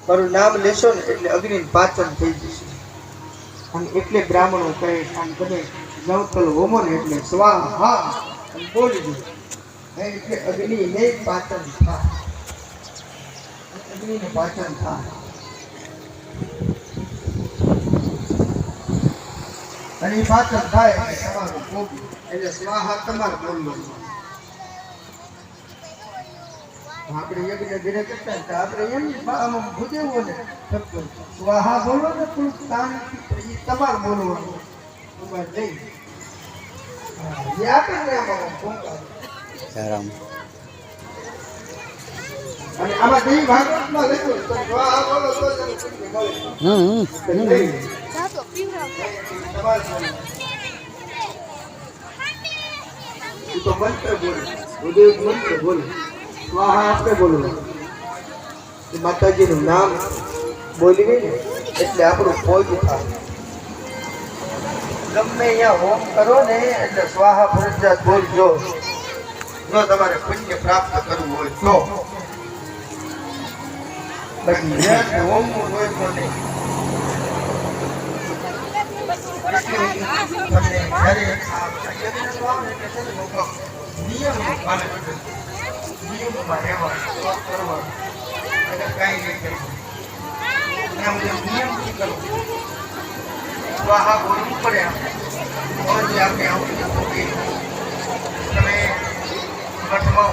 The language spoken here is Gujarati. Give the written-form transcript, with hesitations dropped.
મારું નામ લેશો ને એટલે અગ્નિ પાચન થઈ જશે. અને એટલે બ્રાહ્મણો કહે આમ તમે નવતલ હોમો ને એટલે સ્વાહા બોલી દો એટલે અગ્નિ ને પાચન થાય. અગ્નિ ને પાચન થાય અને પાચન થાય એટલે તમારું ભોગવું એટલે સ્વાહા તમારે બોલવાનું. આપણે યજ્ઞ ધીરે કરતા હતા આપણે એમ ભૂદેવો ને સ્વાહા બોલો ને થોડુંક શાંતિ તમારે બોલવાનું તમારે નહીં એ આપણે આમાં અને આમાં જઈ ભાગવતમાં લખ્યું તો સ્વાહા બોલો તો તમને મળે. તો મંત્ર બોલે ભૂદેવ મંત્ર બોલે સ્વાહા આપણે બોલવું. માતાજીનું નામ બોલવી ને એટલે આપણું પોજ થાય. ગમે અહીંયા હોમ કરો ને એટલે સ્વાહા ફરજિયાત બોલજો જો તમારે પુણ્ય પ્રાપ્ત કરવું હોય તો. બાકી હોમ હોય તો નહીં. નિયમ પાલન કરવું. નિયમમાં રહેવાનું કરવાનું એટલે કાંઈ નહીં કરવું. નિયમથી કરવું. સ્વાહા બોલવું પડે આપણે આવું તમે મઠમાં